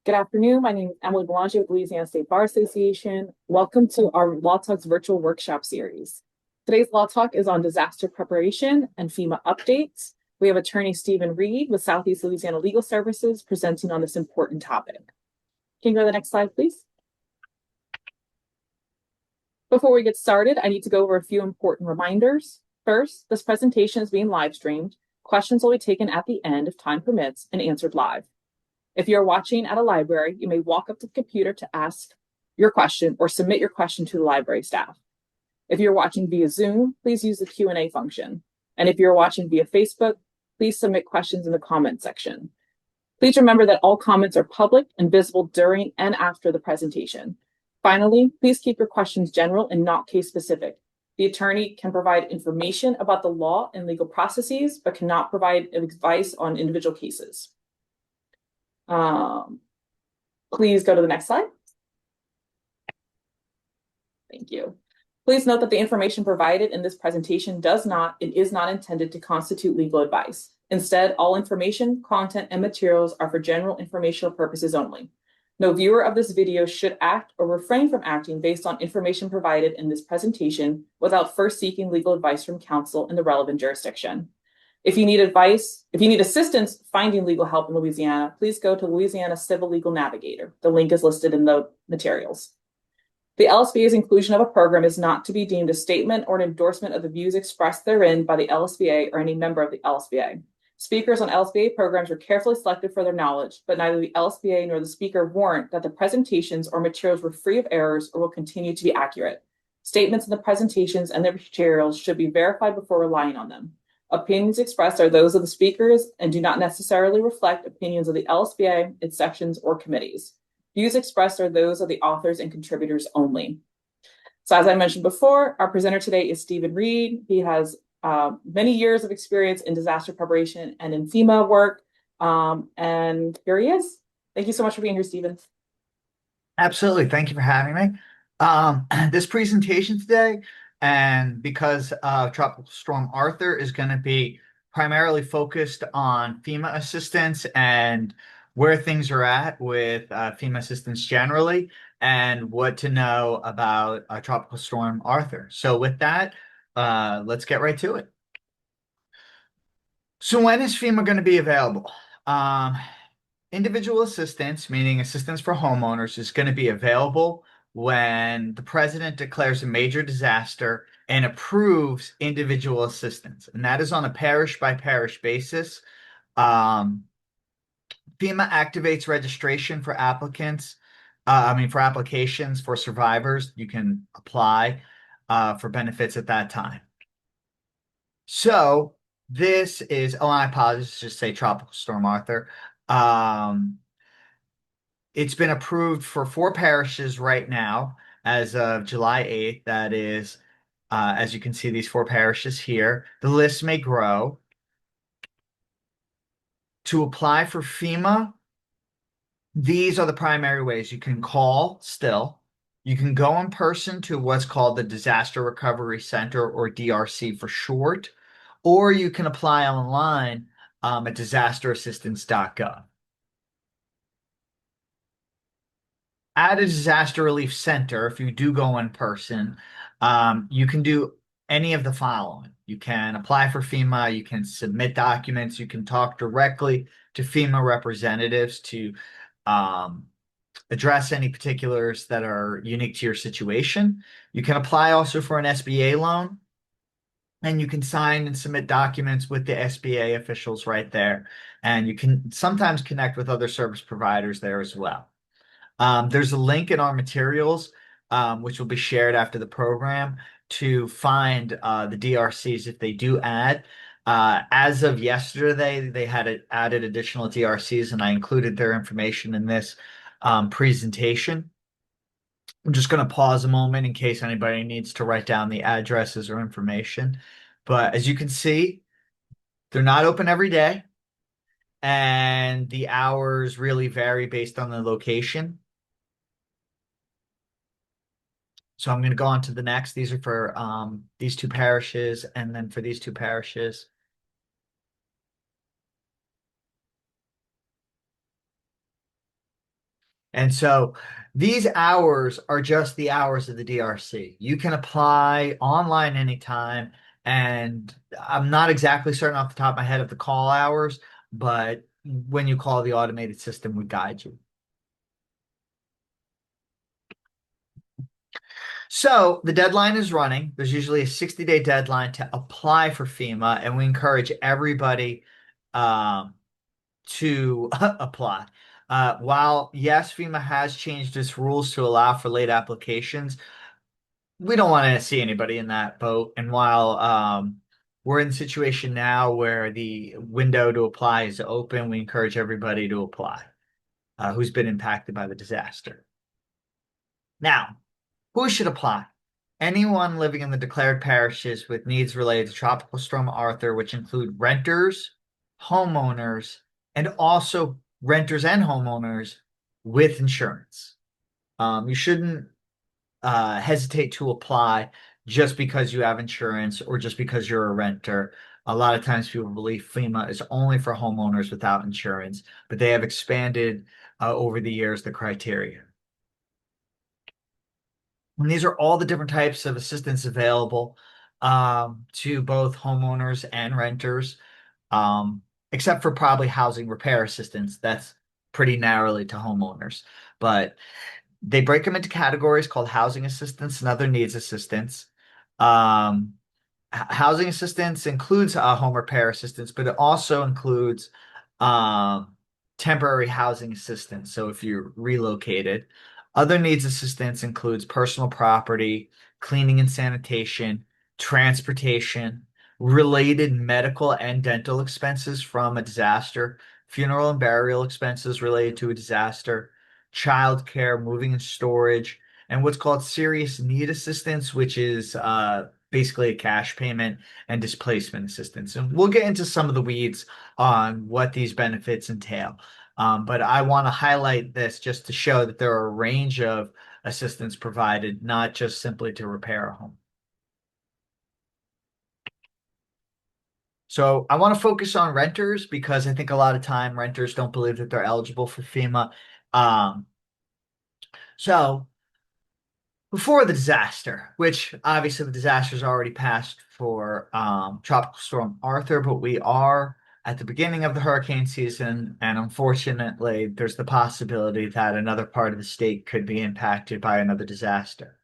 Good afternoon. My name is Emily Belanger with Louisiana State Bar Association. Welcome to our Law Talks virtual workshop series. Today's Law Talk is on disaster preparation and FEMA updates. We have attorney Stephen Reed with Southeast Louisiana Legal Services presenting on this important topic. Can you go to the next slide, please? Before we get started, I need to go over a few important reminders. First, this presentation is being live streamed. Questions will be taken at the end if time permits and answered live. If you're watching at a library, you may walk up to the computer to ask your question or submit your question to the library staff. If you're watching via Zoom, please use the Q&A function. And if you're watching via Facebook, please submit questions in the comment section. Please remember that all comments are public and visible during and after the presentation. Finally, please keep your questions general and not case specific. The attorney can provide information about the law and legal processes, but cannot provide advice on individual cases. Please go to the next slide. Thank you. Please note that the information provided in this presentation is not intended to constitute legal advice. Instead, all information, content, and materials are for general informational purposes only. No viewer of this video should act or refrain from acting based on information provided in this presentation without first seeking legal advice from counsel in the relevant jurisdiction. If you need assistance finding legal help in Louisiana, please go to Louisiana Civil Legal Navigator. The link is listed in the materials. The LSBA's inclusion of a program is not to be deemed a statement or an endorsement of the views expressed therein by the LSBA or any member of the LSBA. Speakers on LSBA programs are carefully selected for their knowledge, but neither the LSBA nor the speaker warrant that the presentations or materials were free of errors or will continue to be accurate. Statements in the presentations and the materials should be verified before relying on them. Opinions expressed are those of the speakers and do not necessarily reflect opinions of the LSBA, its sections, or committees. Views expressed are those of the authors and contributors only. So as I mentioned before, our presenter today is Stephen Reed. He has many years of experience in disaster preparation and in FEMA work. And here he is. Thank you so much for being here, Stephen. Absolutely. Thank you for having me. This presentation today, and because Tropical Storm Arthur is going to be primarily focused on FEMA assistance and where things are at with FEMA assistance generally, and what to know about Tropical Storm Arthur. So with that, let's get right to it. So when is FEMA going to be available? Individual assistance, meaning assistance for homeowners, is going to be available when the president declares a major disaster and approves individual assistance. And that is on a parish by parish basis. FEMA activates registration for applicants. For applications for survivors. You can apply for benefits at that time. So this is, I apologize, just say Tropical Storm Arthur. It's been approved for 4 parishes right now as of July 8th. That is, as you can see, these 4 parishes here. The list may grow. To apply for FEMA, these are the primary ways. You can call still. You can go in person to what's called the Disaster Recovery Center, or DRC for short, or you can apply online at disasterassistance.gov. At a disaster relief center, if you do go in person, you can do any of the following. You can apply for FEMA, you can submit documents, you can talk directly to FEMA representatives to address any particulars that are unique to your situation. You can apply also for an SBA loan, and you can sign and submit documents with the SBA officials right there. And you can sometimes connect with other service providers there as well. There's a link in our materials, which will be shared after the program, to find the DRCs if they do add. As of yesterday, they had added additional DRCs, and I included their information in this presentation. I'm just going to pause a moment in case anybody needs to write down the addresses or information. But as you can see, they're not open every day, and the hours really vary based on the location. So I'm going to go on to the next. These are for these 2 parishes, and then for these 2 parishes. And so these hours are just the hours of the DRC. You can apply online anytime. And I'm not exactly certain off the top of my head of the call hours, but when you call, the automated system would guide you. So the deadline is running. There's usually a 60-day deadline to apply for FEMA, and we encourage everybody um, to apply. While yes, FEMA has changed its rules to allow for late applications, we don't want to see anybody in that boat. And while we're in a situation now where the window to apply is open, we encourage everybody to apply who's been impacted by the disaster. Now, who should apply? Anyone living in the declared parishes with needs related to Tropical Storm Arthur, which include renters, homeowners, and also renters and homeowners with insurance. You shouldn't hesitate to apply just because you have insurance or just because you're a renter. A lot of times people believe FEMA is only for homeowners without insurance, but they have expanded over the years the criteria. And these are all the different types of assistance available to both homeowners and renters, um, except for probably housing repair assistance. That's pretty narrowly to homeowners. But they break them into categories called housing assistance and other needs assistance. Um, Housing assistance includes home repair assistance, but it also includes um, temporary housing assistance. So if you're relocated, other needs assistance includes personal property, cleaning and sanitation, transportation, related medical and dental expenses from a disaster, funeral and burial expenses related to a disaster, childcare, moving and storage, and what's called serious need assistance, which is basically a cash payment and displacement assistance. And we'll get into some of the weeds on what these benefits entail. But I want to highlight this just to show that there are a range of assistance provided, not just simply to repair a home. So I want to focus on renters because I think a lot of time renters don't believe that they're eligible for FEMA. Um, so before the disaster, which obviously the disaster's already passed for Tropical Storm Arthur, but we are at the beginning of the hurricane season, and unfortunately, there's the possibility that another part of the state could be impacted by another disaster.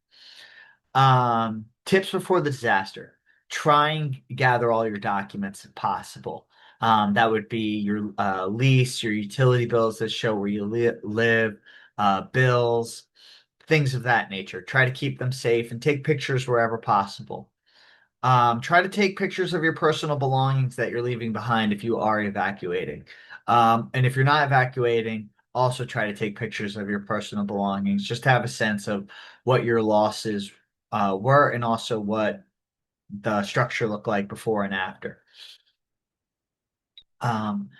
Tips before the disaster. Try and gather all your documents if possible. That would be your lease, your utility bills that show where you live, bills, things of that nature. Try to keep them safe and take pictures wherever possible. Try to take pictures of your personal belongings that you're leaving behind if you are evacuating. And if you're not evacuating, also try to take pictures of your personal belongings just to have a sense of what your losses were and also what the structure looked like before and after. Um,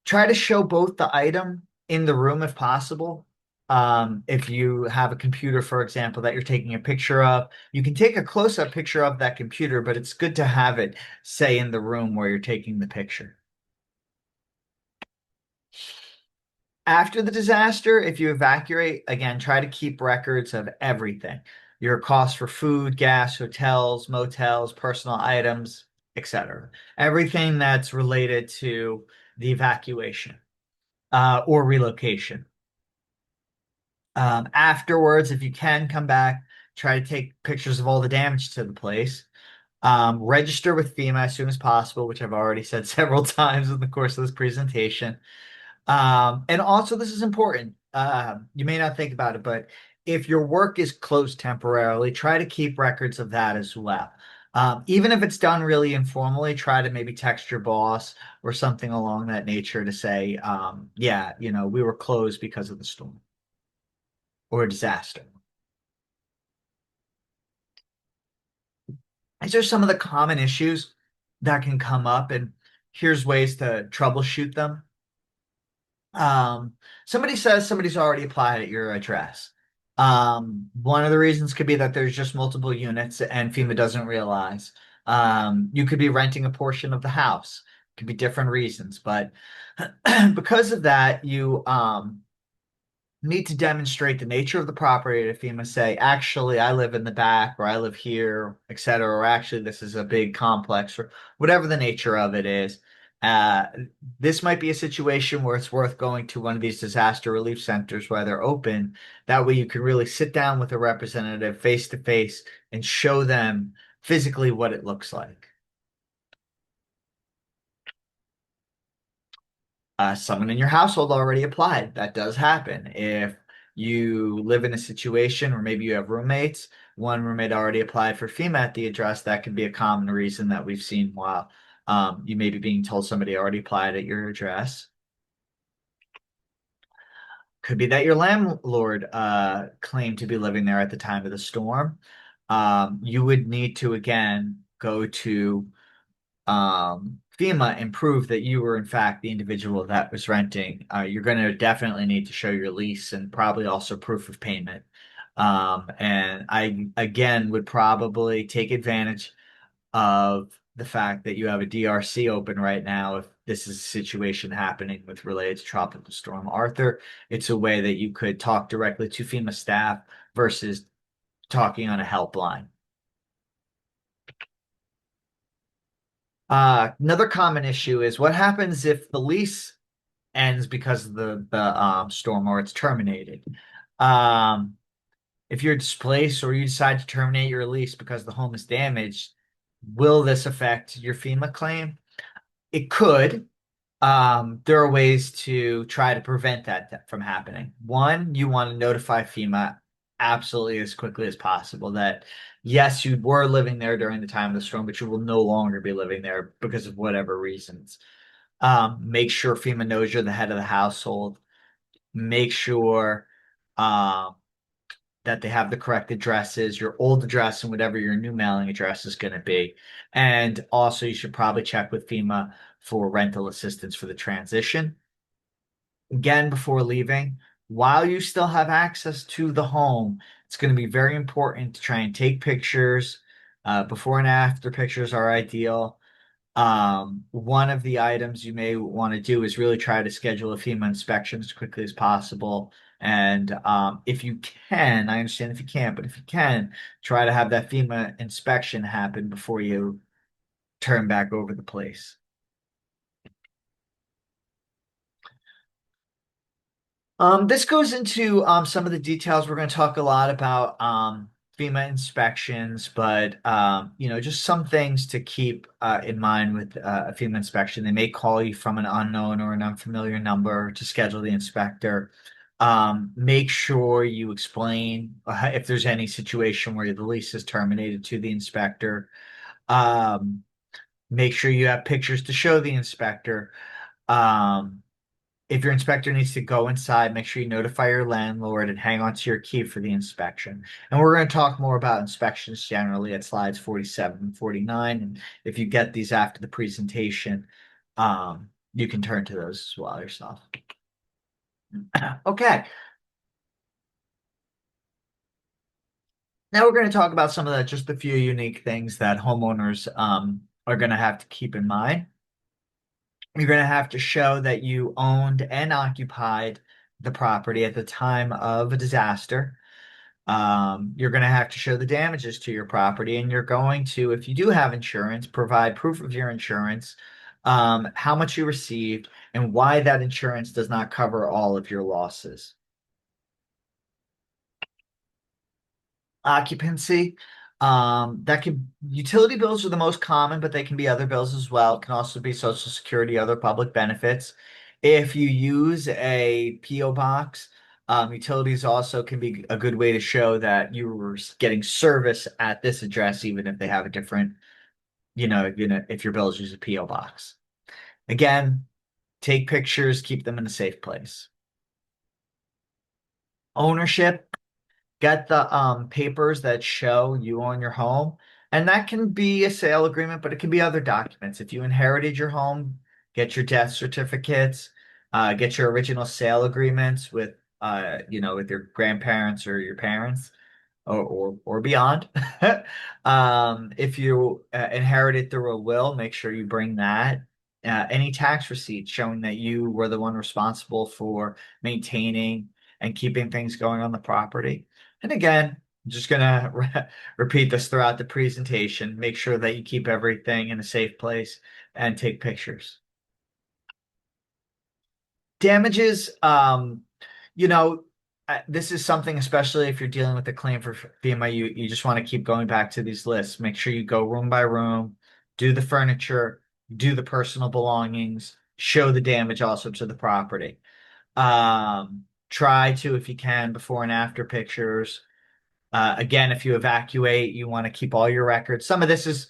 Try to show both the item in the room if possible. If you have a computer, for example, that you're taking a picture of, you can take a close-up picture of that computer, but it's good to have it, say, in the room where you're taking the picture. After the disaster, if you evacuate, again, try to keep records of everything. Your costs for food, gas, hotels, motels, personal items, etc. Everything that's related to the evacuation or relocation. Afterwards, if you can come back, try to take pictures of all the damage to the place. Register with FEMA as soon as possible, which I've already said several times in the course of this presentation. And also, this is important. You may not think about it, but if your work is closed temporarily, try to keep records of that as well. Even if it's done really informally, try to maybe text your boss or something along that nature to say, yeah, we were closed because of the storm or a disaster. These are some of the common issues that can come up, and here's ways to troubleshoot them. Somebody says somebody's already applied at your address. One of the reasons could be that there's just multiple units and FEMA doesn't realize. You could be renting a portion of the house. Could be different reasons, but because of that, you need to demonstrate the nature of the property to FEMA, say, actually, I live in the back, or I live here, et cetera, or actually, this is a big complex, or whatever the nature of it is. Uh, this might be a situation where it's worth going to one of these disaster relief centers while they're open. That way, you can really sit down with a representative face to face and show them physically what it looks like. Someone in your household already applied. That does happen. If you live in a situation or maybe you have roommates, one roommate already applied for FEMA at the address, that could be a common reason that we've seen while you may be being told somebody already applied at your address. Could be that your landlord claimed to be living there at the time of the storm. You would need to again go to FEMA and prove that you were in fact the individual that was renting. You're going to definitely need to show your lease and probably also proof of payment. And I again would probably take advantage of the fact that you have a DRC open right now. If this is a situation happening with related to Tropical Storm Arthur, it's a way that you could talk directly to FEMA staff versus talking on a helpline. Another common issue is what happens if the lease ends because of the storm or it's terminated. Um, if you're displaced or you decide to terminate your lease because the home is damaged, will this affect your FEMA claim? It could. There are ways to try to prevent that from happening. One, you want to notify FEMA absolutely as quickly as possible that yes, you were living there during the time of the storm, but you will no longer be living there because of whatever reasons. Make sure FEMA knows you're the head of the household. Make sure um, that they have the correct addresses, your old address and whatever your new mailing address is going to be. And also, you should probably check with FEMA for rental assistance for the transition. Again, before leaving, while you still have access to the home, it's going to be very important to try and take pictures. Before and after pictures are ideal. One of the items you may want to do is really try to schedule a FEMA inspection as quickly as possible. And if you can, I understand if you can't, but if you can, try to have that FEMA inspection happen before you turn back over the place. This goes into some of the details. We're going to talk a lot about FEMA inspections, but just some things to keep in mind with a FEMA inspection. They may call you from an unknown or an unfamiliar number to schedule the inspector. Make sure you explain if there's any situation where the lease is terminated to the inspector. Um, Make sure you have pictures to show the inspector. Um, if your inspector needs to go inside, make sure you notify your landlord and hang on to your key for the inspection. And we're going to talk more about inspections generally at slides 47 and 49. And if you get these after the presentation, you can turn to those as well yourself. Okay. Now we're going to talk about some of the just a few unique things that homeowners are going to have to keep in mind. You're going to have to show that you owned and occupied the property at the time of a disaster. You're going to have to show the damages to your property, and you're going to, if you do have insurance, provide proof of your insurance, how much you received, and why that insurance does not cover all of your losses. Occupancy. That can utility bills are the most common, but they can be other bills as well. It can also be Social Security, other public benefits. If you use a PO box, utilities also can be a good way to show that you were getting service at this address, even if they have a different, if your bills use a PO box. Again, take pictures, keep them in a safe place. Ownership. Get the papers that show you own your home. And that can be a sale agreement, but it can be other documents. If you inherited your home, get your death certificates, get your original sale agreements with your grandparents or your parents or beyond. If you inherited through a will, make sure you bring that. Any tax receipts showing that you were the one responsible for maintaining and keeping things going on the property. And again, I'm just gonna repeat this throughout the presentation. Make sure that you keep everything in a safe place and take pictures. Damages, you know, this is something, especially if you're dealing with a claim for FEMA, you just want to keep going back to these lists. Make sure you go room by room, do the furniture, do the personal belongings, show the damage also to the property. Try to, if you can, before and after pictures. Again, if you evacuate, you want to keep all your records. Some of this is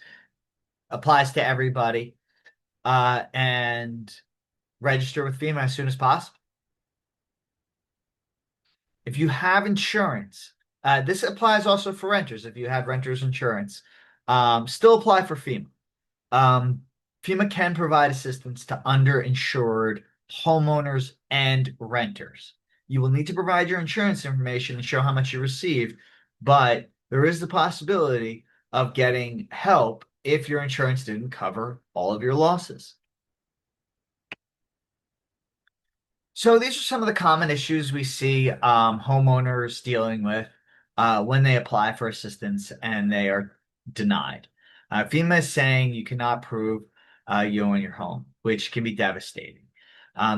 applies to everybody. And register with FEMA as soon as possible. If you have insurance, this applies also for renters. If you have renters insurance, still apply for FEMA. Um, FEMA can provide assistance to underinsured homeowners and renters. You will need to provide your insurance information and show how much you received, but there is the possibility of getting help if your insurance didn't cover all of your losses. So these are some of the common issues we see homeowners dealing with when they apply for assistance and they are denied. FEMA is saying you cannot prove you own your home, which can be devastating.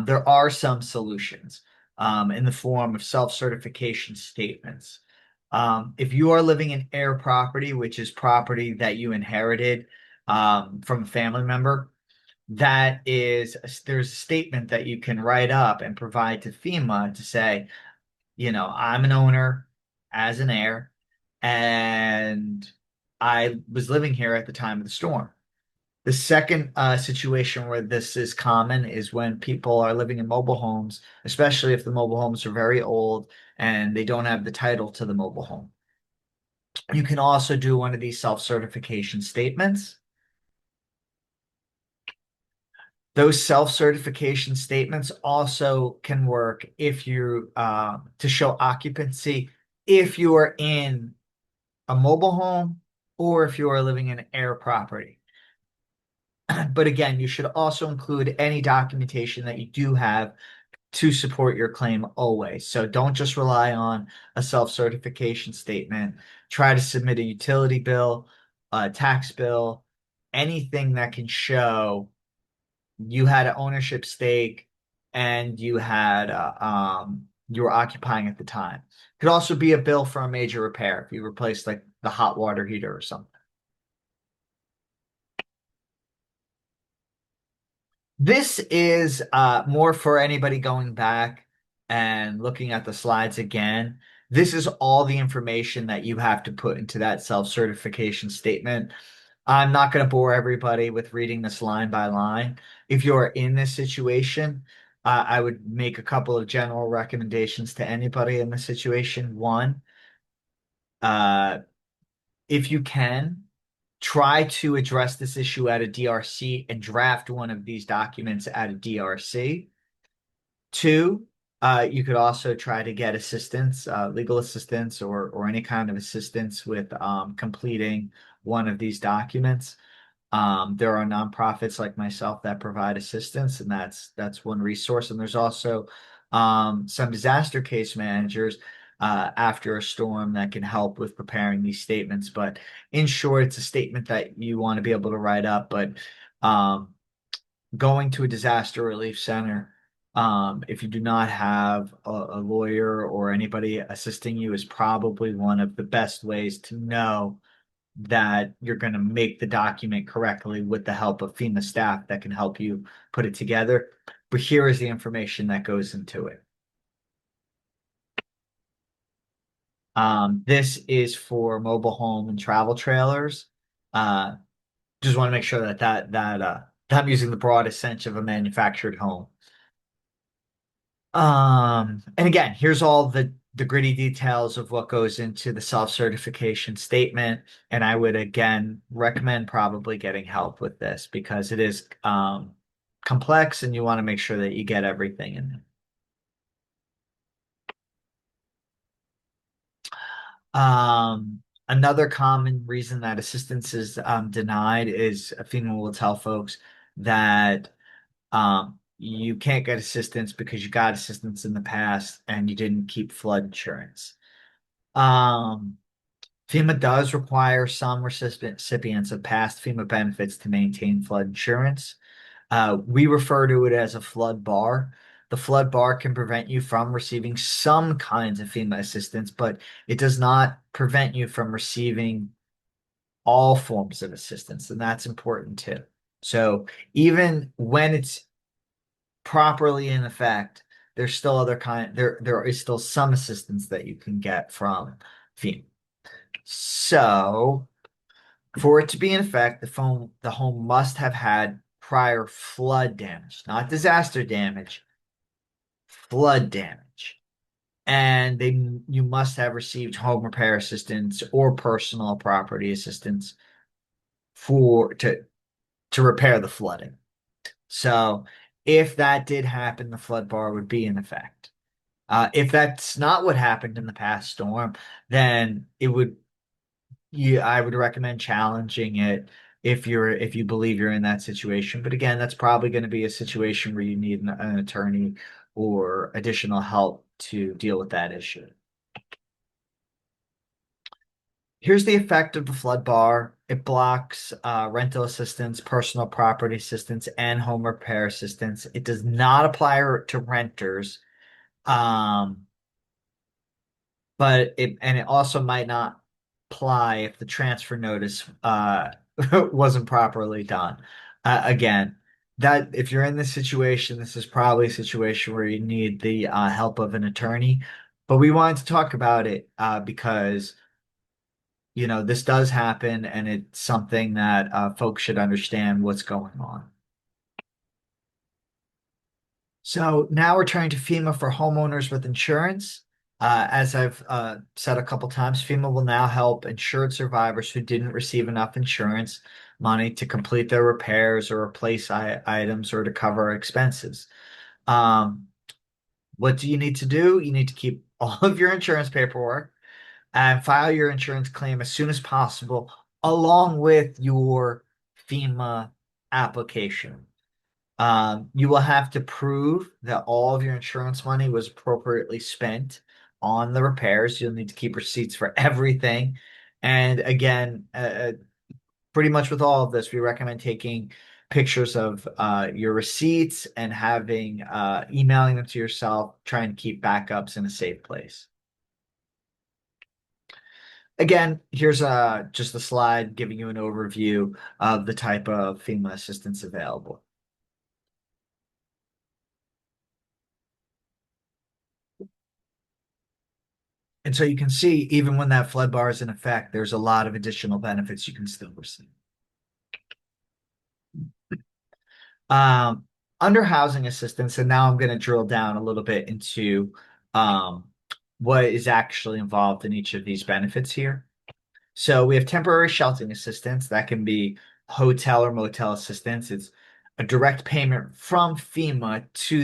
There are some solutions in the form of self-certification statements. If you are living in heir property, which is property that you inherited from a family member, there's a statement that you can write up and provide to FEMA to say, I'm an owner as an heir, and I was living here at the time of the storm. The second situation where this is common is when people are living in mobile homes, especially if the mobile homes are very old and they don't have the title to the mobile home. You can also do one of these self-certification statements. Those self-certification statements also can work if you to show occupancy if you are in a mobile home or if you are living in air property. But again, you should also include any documentation that you do have to support your claim always. So don't just rely on a self-certification statement. Try to submit a utility bill, a tax bill, anything that can show you had an ownership stake and you were occupying at the time. Could also be a bill for a major repair if you replaced like the hot water heater or something. This is more for anybody going back and looking at the slides again. This is all the information that you have to put into that self-certification statement. I'm not going to bore everybody with reading this line by line. If you're in this situation, I would make a couple of general recommendations to anybody in this situation. One, uh, if you can, try to address this issue at a DRC and draft one of these documents at a DRC. Two, you could also try to get assistance, legal assistance, or any kind of assistance with completing one of these documents. There are nonprofits like myself that provide assistance, and that's one resource. And there's also some disaster case managers after a storm that can help with preparing these statements. But in short, it's a statement that you want to be able to write up. But um, going to a disaster relief center, if you do not have a lawyer or anybody assisting you, is probably one of the best ways to know that you're going to make the document correctly with the help of FEMA staff that can help you put it together. But here is the information that goes into it. This is for mobile home and travel trailers. Uh, just want to make sure that I'm using the broadest sense of a manufactured home. And again, here's all the gritty details of what goes into the self-certification statement. And I would again recommend probably getting help with this because it is complex and you want to make sure that you get everything in there. Another common reason that assistance is denied is FEMA will tell folks that you can't get assistance because you got assistance in the past and you didn't keep flood insurance. Um, FEMA does require some recipients of past FEMA benefits to maintain flood insurance. We refer to it as a flood bar. The flood bar can prevent you from receiving some kinds of FEMA assistance, but it does not prevent you from receiving all forms of assistance, and that's important too. So even when it's properly in effect, there's still there is still some assistance that you can get from FEMA. So for it to be in effect, the home must have had prior flood damage, not disaster damage, flood damage. And you must have received home repair assistance or personal property assistance for to repair the flooding. So if that did happen, the flood bar would be in effect. If that's not what happened in the past storm, then I would recommend challenging it if you believe you're in that situation. But again, that's probably going to be a situation where you need an attorney or additional help to deal with that issue. Here's the effect of the flood bar. It blocks rental assistance, personal property assistance, and home repair assistance. It does not apply to renters, um, it also might not apply if the transfer notice wasn't properly done. Again, that if you're in this situation, this is probably a situation where you need the help of an attorney. But we wanted to talk about it because this does happen, and it's something that folks should understand what's going on. So now we're turning to FEMA for homeowners with insurance. As I've said a couple times, FEMA will now help insured survivors who didn't receive enough insurance money to complete their repairs or replace items or to cover expenses. Um, what do you need to do? You need to keep all of your insurance paperwork and file your insurance claim as soon as possible, along with your FEMA application. You will have to prove that all of your insurance money was appropriately spent on the repairs. You'll need to keep receipts for everything. And again, pretty much with all of this, we recommend taking pictures of your receipts and having emailing them to yourself, trying to keep backups in a safe place. Again, here's just a slide giving you an overview of the type of FEMA assistance available. And so you can see, even when that flood bar is in effect, there's a lot of additional benefits you can still receive. Um, Under housing assistance, and now I'm going to drill down a little bit into um, what is actually involved in each of these benefits here. So we have temporary sheltering assistance. That can be hotel or motel assistance. It's a direct payment from FEMA to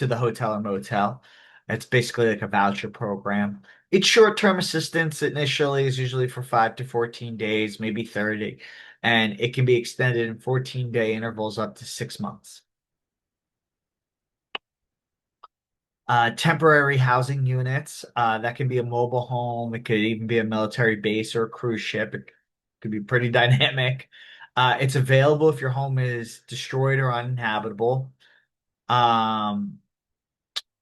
the hotel or motel. It's basically like a voucher program. It's short-term assistance initially is usually for 5 to 14 days, maybe 30, and it can be extended in 14-day intervals up to 6 months. Temporary housing units, that can be a mobile home. It could even be a military base or a cruise ship. It could be pretty dynamic. It's available if your home is destroyed or uninhabitable. Um,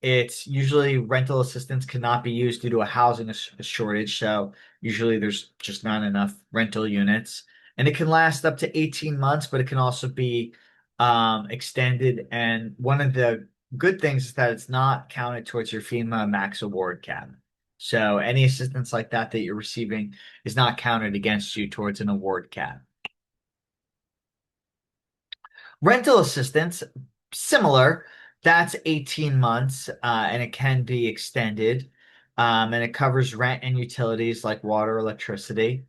It's usually rental assistance cannot be used due to a housing shortage. So usually there's just not enough rental units. And it can last up to 18 months, but it can also be extended. And one of the good things is that it's not counted towards your FEMA max award cap. So any assistance like that you're receiving is not counted against you towards an award cap. Rental assistance, similar. That's 18 months, and it can be extended. And it covers rent and utilities like water, electricity.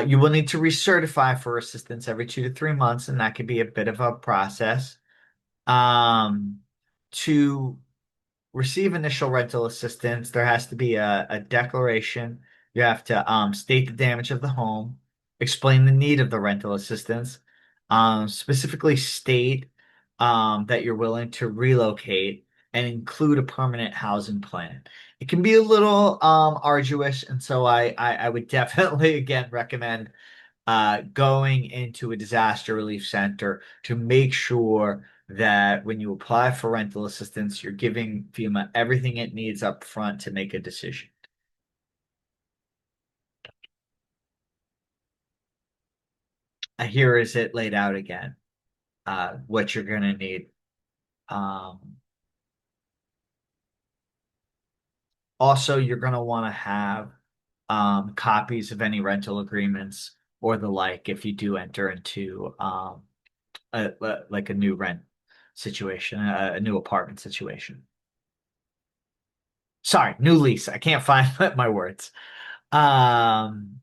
You will need to recertify for assistance every 2 to 3 months, and that could be a bit of a process. Um, to receive initial rental assistance, there has to be a declaration. You have to state the damage of the home, explain the need of the rental assistance, specifically state that you're willing to relocate and include a permanent housing plan. It can be a little arduous, and so I would definitely again recommend going into a disaster relief center to make sure that when you apply for rental assistance, you're giving FEMA everything it needs up front to make a decision. Here is it laid out again, what you're going to need. Um, Also, you're going to want to have copies of any rental agreements or the like if you do enter into like a new rent situation, a new apartment situation. Sorry, new lease. I can't find my words. Um,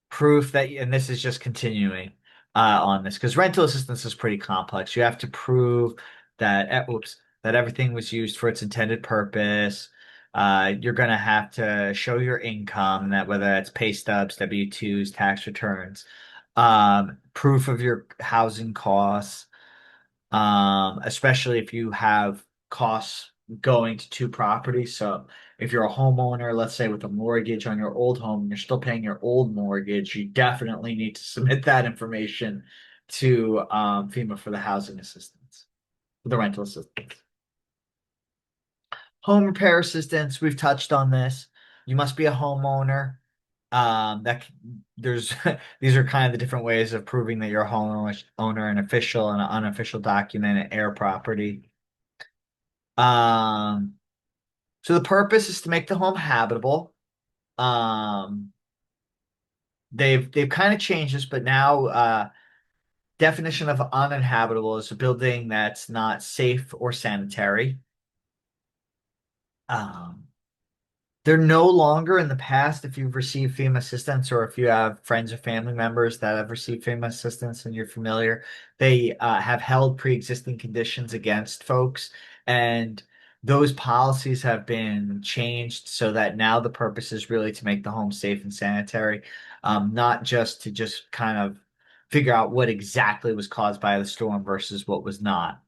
Proof that, and this is just continuing on this because rental assistance is pretty complex. You have to prove that, that everything was used for its intended purpose. You're going to have to show your income, that whether that's pay stubs, W-2s, tax returns, proof of your housing costs, especially if you have costs going to two properties. So if you're a homeowner, let's say with a mortgage on your old home, and you're still paying your old mortgage, you definitely need to submit that information to FEMA for the housing assistance, for the rental assistance. Home repair assistance, we've touched on this. You must be a homeowner. That there's these are kind of the different ways of proving that you're a homeowner, an official and an unofficial document, an air property. Um, so the purpose is to make the home habitable. Um, they've kind of changed this, but now definition of uninhabitable is a building that's not safe or sanitary. Um, They're no longer in the past, if you've received FEMA assistance or if you have friends or family members that have received FEMA assistance and you're familiar, they have held pre-existing conditions against folks. And those policies have been changed so that now the purpose is really to make the home safe and sanitary, not just to just kind of figure out what exactly was caused by the storm versus what was not.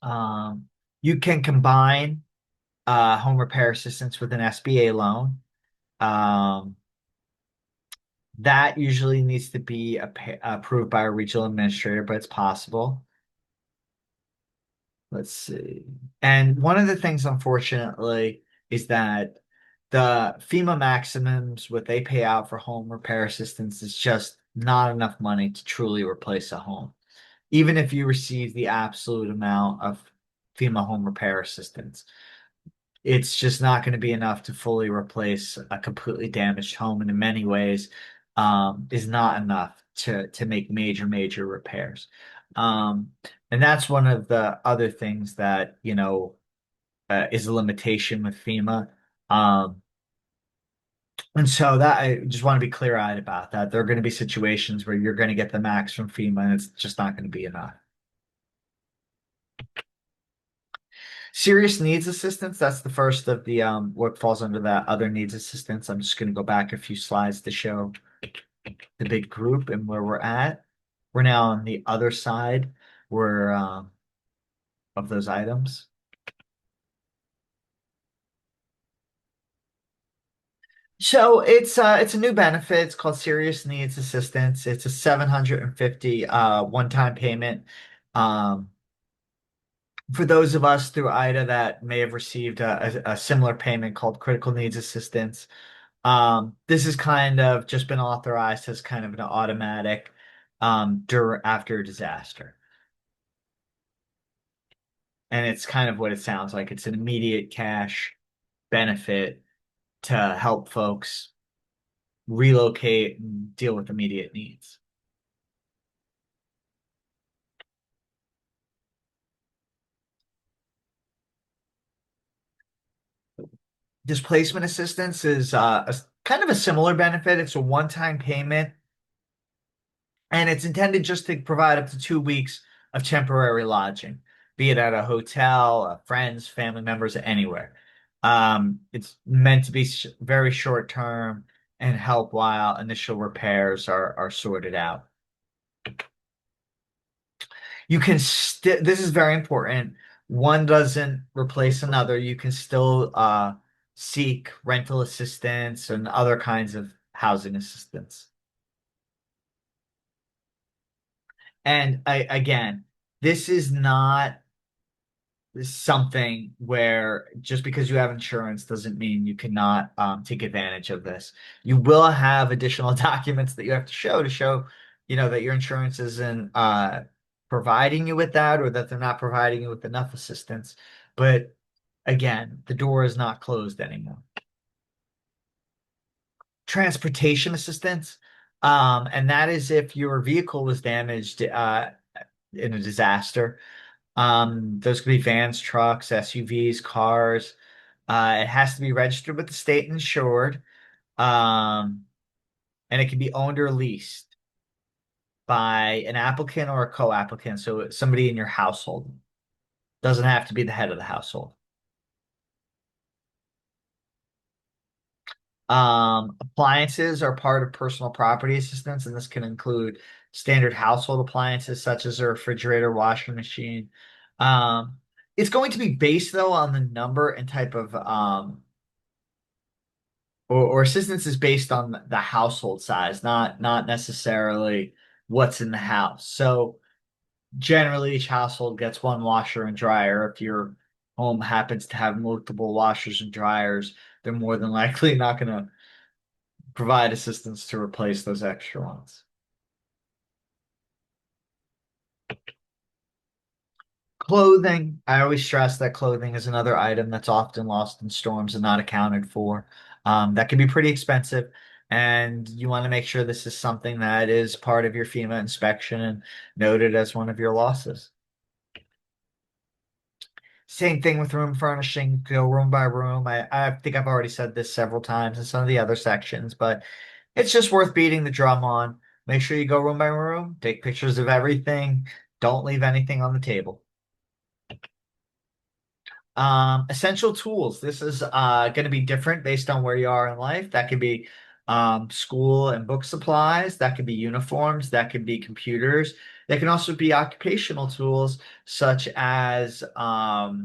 Um, you can combine home repair assistance with an SBA loan. Um, that usually needs to be approved by a regional administrator, but it's possible. Let's see. And one of the things, unfortunately, is that the FEMA maximums, what they pay out for home repair assistance, is just not enough money to truly replace a home, even if you receive the absolute amount of FEMA home repair assistance. It's just not going to be enough to fully replace a completely damaged home, and in many ways, is not enough to make major repairs. Um, and that's one of the other things that is a limitation with FEMA. Um, and so that I just want to be clear-eyed about that. There are going to be situations where you're going to get the max from FEMA, and it's just not going to be enough. Serious needs assistance, that's the first of the what falls under that other needs assistance. I'm just going to go back a few slides to show the big group and where we're at. We're now on the other side where of those items. So it's a new benefit. It's called Serious Needs Assistance. It's a 750 one-time payment. Um, for those of us through IDA that may have received a similar payment called Critical Needs Assistance. This has kind of just been authorized as kind of an automatic after a disaster. And it's kind of what it sounds like. It's an immediate cash benefit to help folks relocate and deal with immediate needs. Displacement assistance is kind of a similar benefit. It's a one-time payment, and it's intended just to provide up to 2 weeks of temporary lodging, be it at a hotel, friends, family members, anywhere. It's meant to be very short term, and help while initial repairs are sorted out. You can still, this is very important. One doesn't replace another. You can still seek rental assistance and other kinds of housing assistance. And again, this is not something where just because you have insurance doesn't mean you cannot take advantage of this. You will have additional documents that you have to show, that your insurance isn't providing you with that or that they're not providing you with enough assistance. But again, the door is not closed anymore. Transportation assistance, and that is if your vehicle was damaged in a disaster. Those could be vans, trucks, SUVs, cars. It has to be registered with the state and insured. Um, and it can be owned or leased by an applicant or a co-applicant. So somebody in your household. Doesn't have to be the head of the household. Appliances are part of personal property assistance, and this can include standard household appliances such as a refrigerator, washing machine. Um, it's going to be based though on the number and type of or assistance is based on the household size, not necessarily what's in the house. So generally each household gets one washer and dryer. If your home happens to have multiple washers and dryers, they're more than likely not going to provide assistance to replace those extra ones. Clothing, I always stress that clothing is another item that's often lost in storms and not accounted for. That can be pretty expensive, and you want to make sure this is something that is part of your FEMA inspection and noted as one of your losses. Same thing with room furnishing, go room by room. I think I've already said this several times in some of the other sections, but it's just worth beating the drum on. Make sure you go room by room, take pictures of everything, don't leave anything on the table. Essential tools. This is going to be different based on where you are in life. That could be school and book supplies. That could be uniforms. That could be computers. That can also be occupational tools, such as that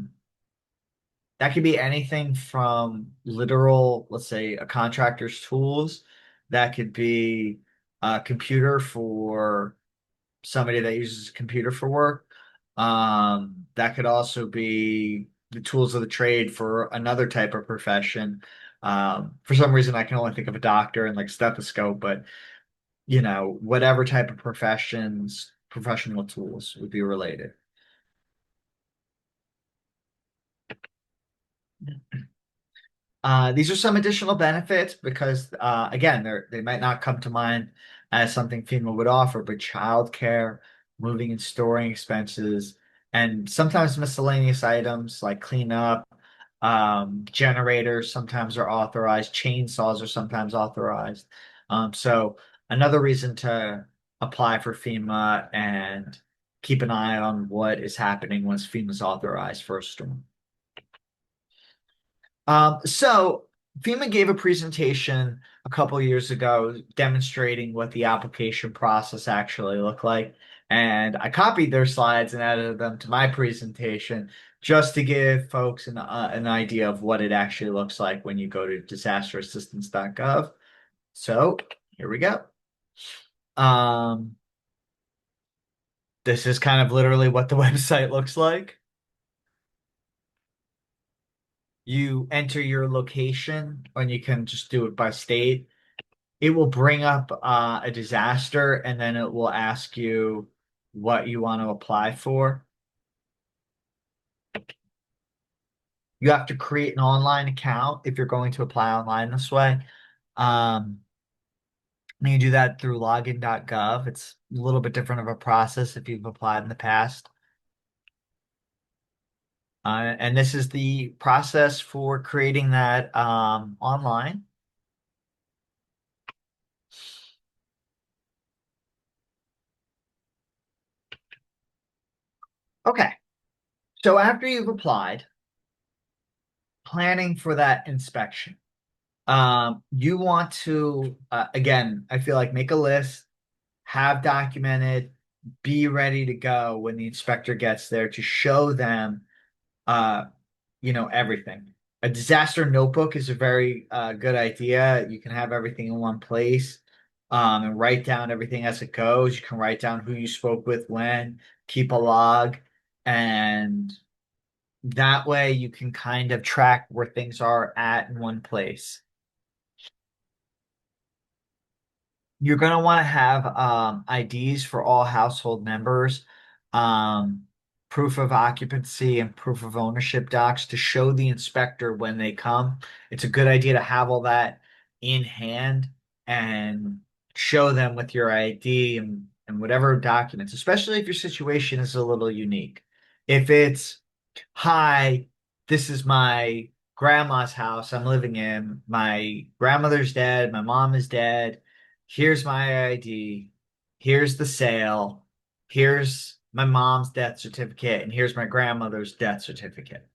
could be anything from literal, let's say, a contractor's tools. That could be a computer for somebody that uses a computer for work. That could also be the tools of the trade for another type of profession. For some reason, I can only think of a doctor and like stethoscope, but whatever type of professional tools would be related. These are some additional benefits because, again, they might not come to mind as something FEMA would offer, but childcare, moving and storing expenses, and sometimes miscellaneous items like cleanup, generators sometimes are authorized, chainsaws are sometimes authorized. So another reason to apply for FEMA and keep an eye on what is happening once FEMA's authorized for a storm. So FEMA gave a presentation a couple years ago demonstrating what the application process actually looked like. And I copied their slides and added them to my presentation just to give folks an idea of what it actually looks like when you go to disasterassistance.gov. So here we go. Um, this is kind of literally what the website looks like. You enter your location, and you can just do it by state. It will bring up a disaster, and then it will ask you what you want to apply for. You have to create an online account if you're going to apply online this way. Um, and you do that through login.gov. It's a little bit different of a process if you've applied in the past. And this is the process for creating that online. Okay, so after you've applied, planning for that inspection. You want to, again, I feel like make a list, have documented, be ready to go when the inspector gets there to show them, uh, everything. A disaster notebook is a very good idea. You can have everything in one place, and write down everything as it goes. You can write down who you spoke with when, keep a log, and that way you can kind of track where things are at in one place. You're going to want to have IDs for all household members, um, proof of occupancy, and proof of ownership docs to show the inspector when they come. It's a good idea to have all that in hand and show them with your ID and whatever documents, especially if your situation is a little unique. If it's, hi, this is my grandma's house I'm living in. My grandmother's dead. My mom is dead. Here's my ID. Here's the sale. Here's my mom's death certificate. And here's my grandmother's death certificate.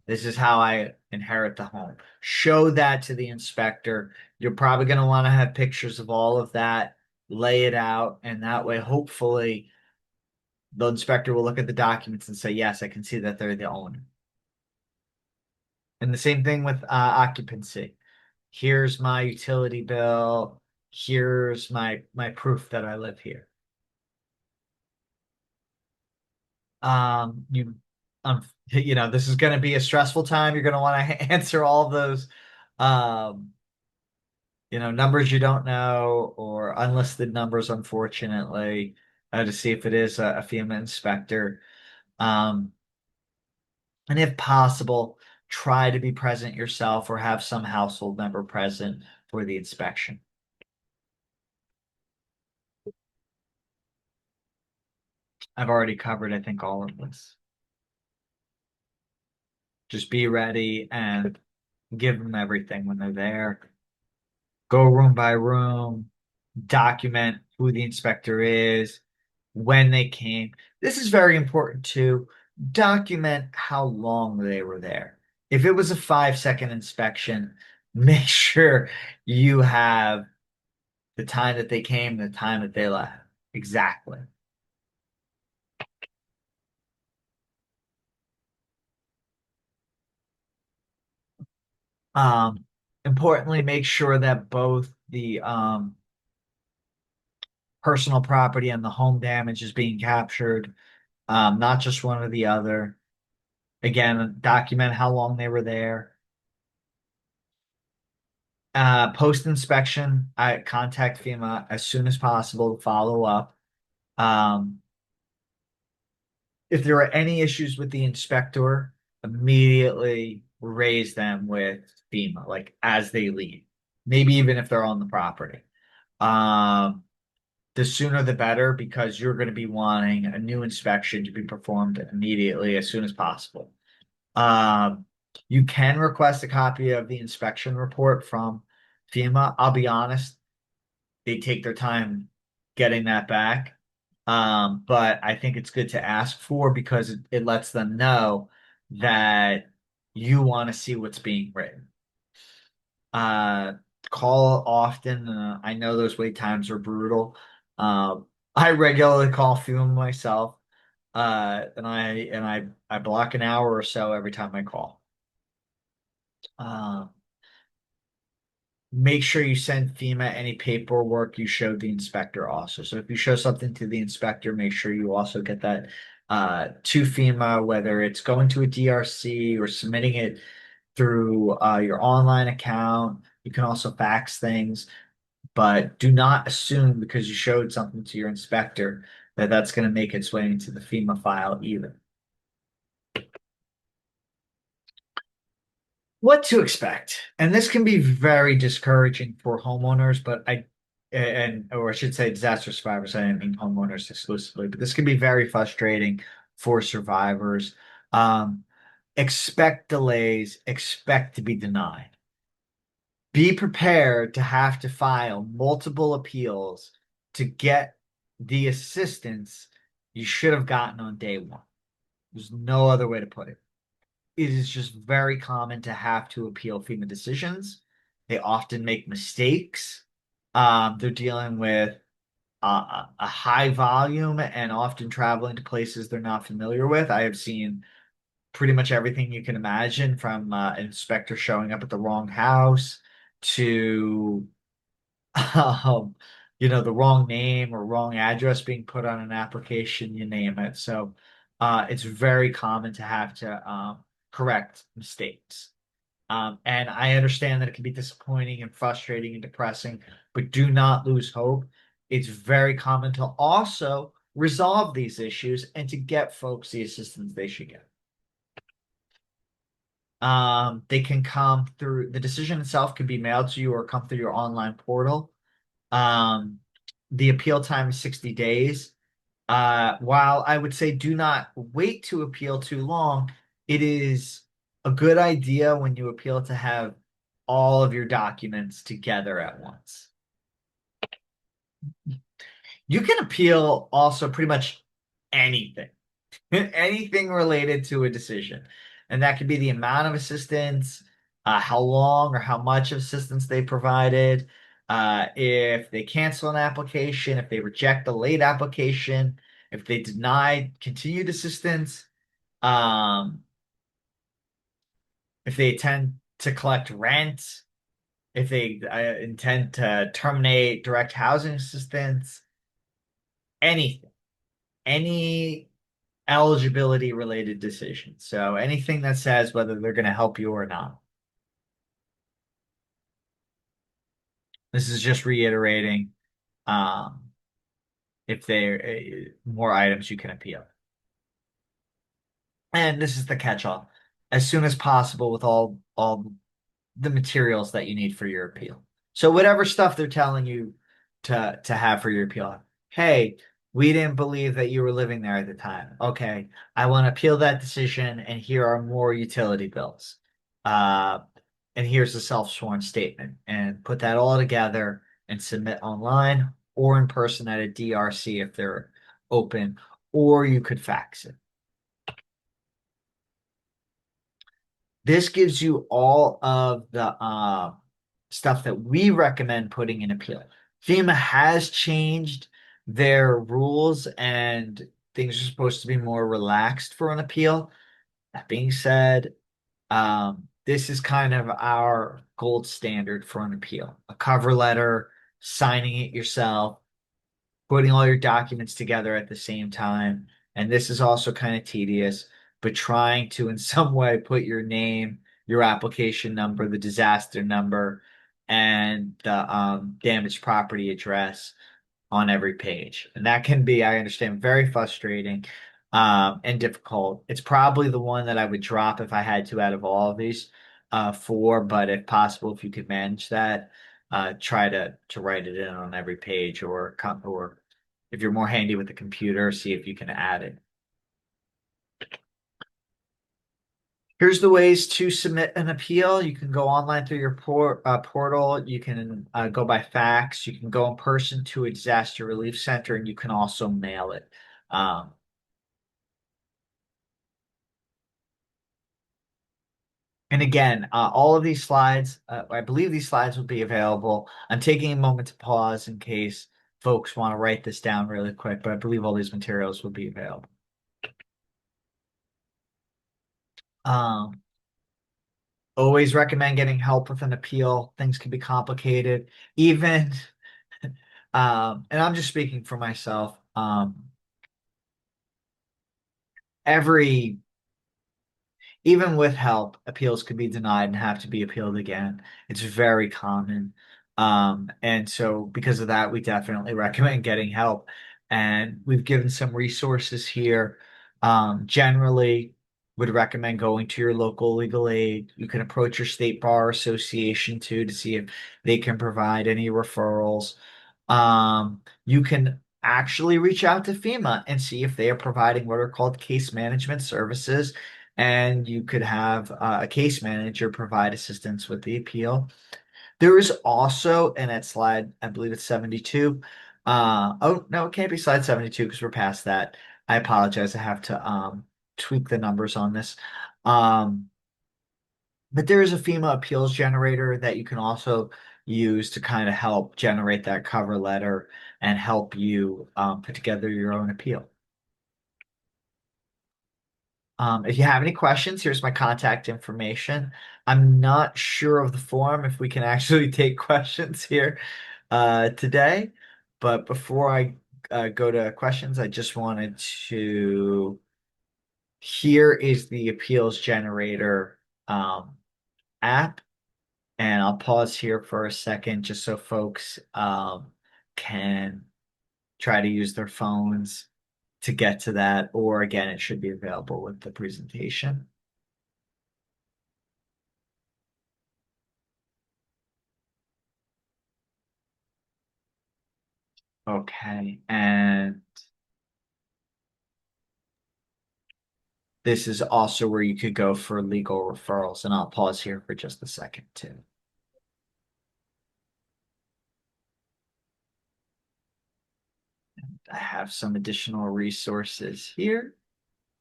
This is how I inherit the home. Show that to the inspector. You're probably going to want to have pictures of all of that, lay it out, and that way, hopefully, the inspector will look at the documents and say, yes, I can see that they're the owner. And the same thing with occupancy. Here's my utility bill. Here's my proof that I live here. You this is going to be a stressful time. You're going to want to answer all of those, um, numbers you don't know or unlisted numbers, unfortunately, to see if it is a FEMA inspector. Um, and if possible, try to be present yourself or have some household member present for the inspection. I've already covered, I think, all of this. Just be ready and give them everything when they're there. Go room by room, document who the inspector is, when they came. This is very important too. Document how long they were there. If it was a 5-second inspection, make sure you have the time that they came, the time that they left. Exactly. Um, Importantly, make sure that both the personal property and the home damage is being captured, not just one or the other. Again, document how long they were there. Post inspection, I contact FEMA as soon as possible to follow up. Um, if there are any issues with the inspector, immediately raise them with FEMA, like as they leave. Maybe even if they're on the property. Um, the sooner the better because you're going to be wanting a new inspection to be performed immediately as soon as possible. Um, you can request a copy of the inspection report from FEMA. I'll be honest, they take their time getting that back. But I think it's good to ask for because it lets them know that you want to see what's being written. Uh, Call often. I know those wait times are brutal. I regularly call FEMA myself, and I block an hour or so every time I call. Uh, Make sure you send FEMA any paperwork you showed the inspector also. So if you show something to the inspector, make sure you also get that to FEMA, whether it's going to a DRC or submitting it through your online account. You can also fax things, but do not assume because you showed something to your inspector that that's going to make its way into the FEMA file either. What to expect. And this can be very discouraging for homeowners, or I should say disaster survivors. I didn't mean homeowners exclusively, but this can be very frustrating for survivors. Um, expect delays, expect to be denied. Be prepared to have to file multiple appeals to get the assistance you should have gotten on day one. There's no other way to put it. It is just very common to have to appeal FEMA decisions. They often make mistakes. They're dealing with a high volume and often traveling to places they're not familiar with. I have seen pretty much everything you can imagine, from an inspector showing up at the wrong house to um, the wrong name or wrong address being put on an application, you name it. So it's very common to have to correct mistakes. And I understand that it can be disappointing and frustrating and depressing, but do not lose hope. It's very common to also resolve these issues and to get folks the assistance they should get. They can come through, the decision itself can be mailed to you or come through your online portal. Um, the appeal time is 60 days. While I would say do not wait to appeal too long, it is a good idea when you appeal to have all of your documents together at once. You can appeal also pretty much anything, anything related to a decision. And that could be the amount of assistance, how long or how much of assistance they provided, if they cancel an application, if they reject a late application, if they deny continued assistance, um, if they intend to collect rent, if they intend to terminate direct housing assistance, anything, any eligibility related decision. So anything that says whether they're going to help you or not. This is just reiterating um, if there more items you can appeal. And this is the catch-all. As soon as possible with all the materials that you need for your appeal. So whatever stuff they're telling you to have for your appeal. Hey, we didn't believe that you were living there at the time. Okay, I want to appeal that decision, and here are more utility bills. Uh, and here's a self-sworn statement, and put that all together and submit online or in person at a DRC if they're open, or you could fax it. This gives you all of the stuff that we recommend putting in appeal. FEMA has changed their rules and things are supposed to be more relaxed for an appeal. That being said, this is kind of our gold standard for an appeal. A cover letter, signing it yourself, putting all your documents together at the same time. And this is also kind of tedious, but trying to in some way put your name, your application number, the disaster number, and the damaged property address on every page. And that can be, I understand, very frustrating and difficult. It's probably the one that I would drop if I had to out of all of these four, but if possible, if you could manage that, try to write it in on every page or if you're more handy with the computer, see if you can add it. Here's the ways to submit an appeal. You can go online through your portal. You can go by fax. You can go in person to a disaster relief center, and you can also mail it. Um, and again, all of these slides, I believe these slides will be available. I'm taking a moment to pause in case folks want to write this down really quick, but I believe all these materials will be available. Um, Always recommend getting help with an appeal. Things can be complicated. Even, and I'm just speaking for myself. Every Even with help, appeals could be denied and have to be appealed again. It's very common. And so because of that, we definitely recommend getting help. And we've given some resources here. Generally, would recommend going to your local legal aid. You can approach your state bar association too to see if they can provide any referrals. You can actually reach out to FEMA and see if they are providing what are called case management services, and you could have a case manager provide assistance with the appeal. There is also, and at slide, I believe it's 72. Oh, no, it can't be slide 72 because we're past that. I apologize. I have to tweak the numbers on this. Um, But there is a FEMA appeals generator that you can also use to kind of help generate that cover letter and help you put together your own appeal. If you have any questions, here's my contact information. I'm not sure of the form if we can actually take questions here today, but before I go to questions, I just wanted to. Here is the appeals generator app, and I'll pause here for a second just so folks can try to use their phones to get to that, or again, it should be available with the presentation. Okay, and this is also where you could go for legal referrals, and I'll pause here for just a second too. I have some additional resources here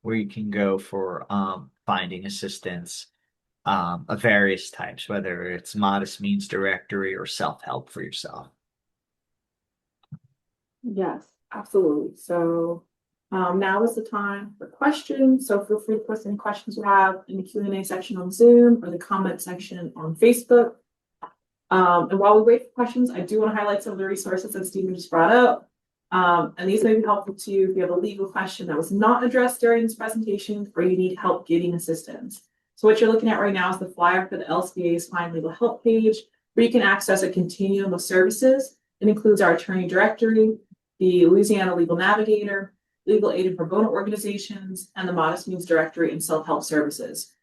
where you can go for finding assistance of various types, whether it's modest means directory or self-help for yourself. Yes, absolutely. So now is the time for questions. So feel free to post any questions you have in the Q&A section on Zoom or the comment section on Facebook. And while we wait for questions, I do want to highlight some of the resources that Stephen just brought up. And these may be helpful to you if you have a legal question that was not addressed during this presentation or you need help getting assistance. So what you're looking at right now is the flyer for the LSBA's Find Legal Help page, where you can access a continuum of services. It includes our attorney directory, the Louisiana Legal Navigator, legal aid and pro bono organizations, and the Modest Means Directory and self-help services.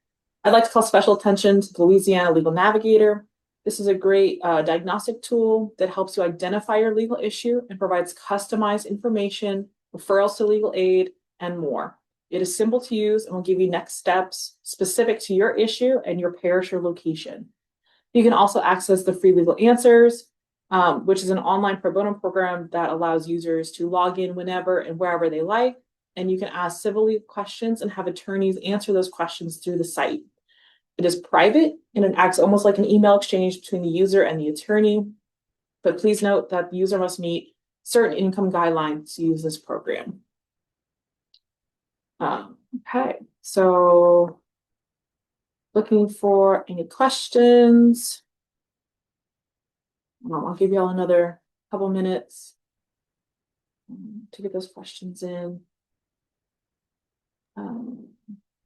I'd like to call special attention to the Louisiana Legal Navigator. This is a great diagnostic tool that helps you identify your legal issue and provides customized information, referrals to legal aid, and more. It is simple to use and will give you next steps specific to your issue and your parish or location. You can also access the free legal answers, which is an online pro bono program that allows users to log in whenever and wherever they like. And you can ask civil legal questions and have attorneys answer those questions through the site. It is private and it acts almost like an email exchange between the user and the attorney. But please note that the user must meet certain income guidelines to use this program. Okay, so looking for any questions. I'll give you all another couple minutes to get those questions in.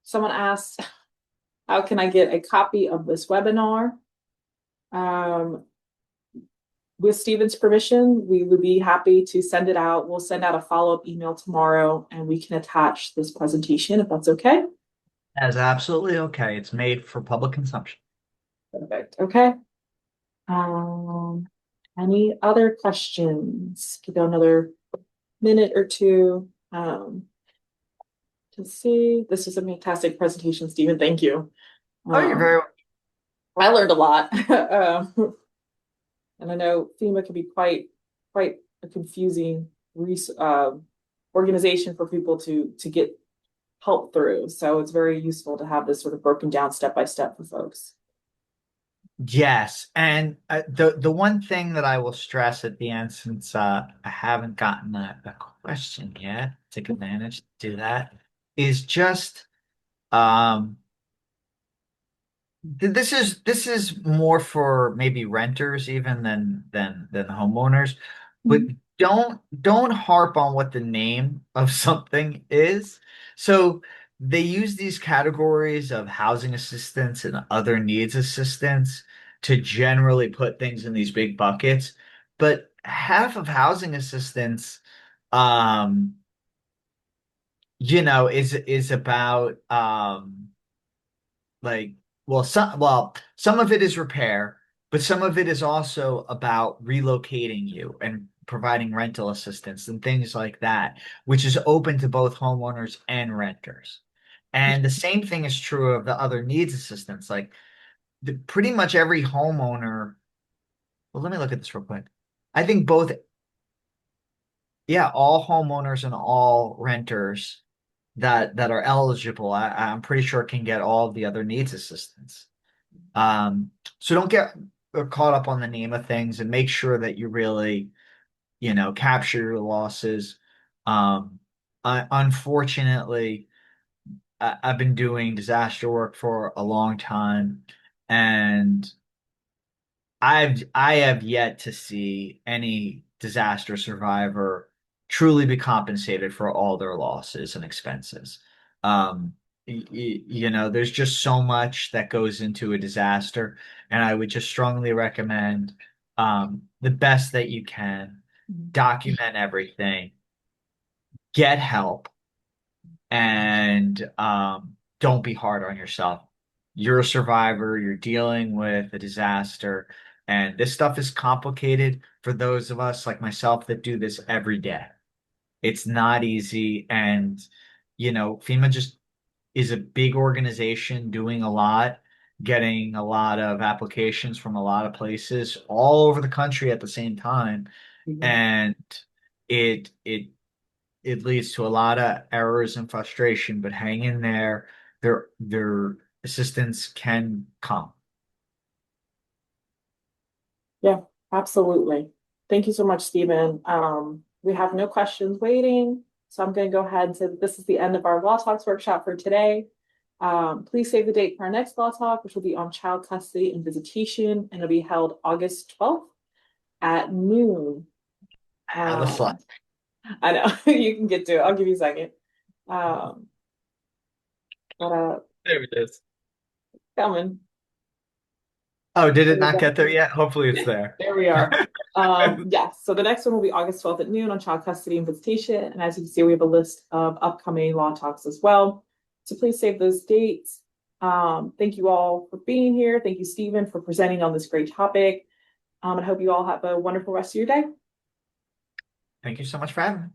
Someone asked, how can I get a copy of this webinar? With Stephen's permission, we would be happy to send it out. We'll send out a follow-up email tomorrow and we can attach this presentation if that's okay. That's absolutely okay. It's made for public consumption. Perfect. Okay. Any other questions? Give it another minute or two to see. This is a fantastic presentation, Stephen. Thank you. Oh, you're very welcome. I learned a lot. And I know FEMA can be quite a confusing organization for people to get help through. So it's very useful to have this sort of broken down step by step for folks. Yes, and the one thing that I will stress at the end, since I haven't gotten a question yet, take advantage to do that, is just this is more for maybe renters even than homeowners, but don't harp on what the name of something is. So they use these categories of housing assistance and other needs assistance to generally put things in these big buckets, but half of housing assistance, um, is about like some of it is repair, but some of it is also about relocating you and providing rental assistance and things like that, which is open to both homeowners and renters. And the same thing is true of the other needs assistance. Like pretty much every homeowner. Well, let me look at this real quick. I think both, yeah, all homeowners and all renters that are eligible, I'm pretty sure can get all of the other needs assistance. So don't get caught up on the name of things, and make sure that you really, capture your losses. Unfortunately, I've been doing disaster work for a long time, and I have yet to see any disaster survivor truly be compensated for all their losses and expenses. There's just so much that goes into a disaster, and I would just strongly recommend the best that you can, document everything, get help, and don't be hard on yourself. You're a survivor, you're dealing with a disaster, and this stuff is complicated for those of us like myself that do this every day. It's not easy, and FEMA just is a big organization doing a lot, getting a lot of applications from a lot of places all over the country at the same time, Mhm. and it it leads to a lot of errors and frustration, but hang in there. Their assistance can come. Yeah, absolutely. Thank you so much, Stephen. We have no questions waiting, so I'm going to go ahead and say that this is the end of our Law Talks workshop for today. Please save the date for our next Law Talk, which will be on child custody and visitation, and it'll be held August 12th at noon. The Um, slut. I know you can get to it. I'll give you a second. Um, but There it is. coming. Oh, did There it we not go. get there yet? Hopefully it's there. There we are. Yes, so the next one will be August 12th at noon on child custody and visitation. And as you can see, we have a list of upcoming law talks as well. So please save those dates. Thank you all for being here. Thank you, Stephen, for presenting on this great topic. I hope you all have a wonderful rest of your day. Thank you so much for having me.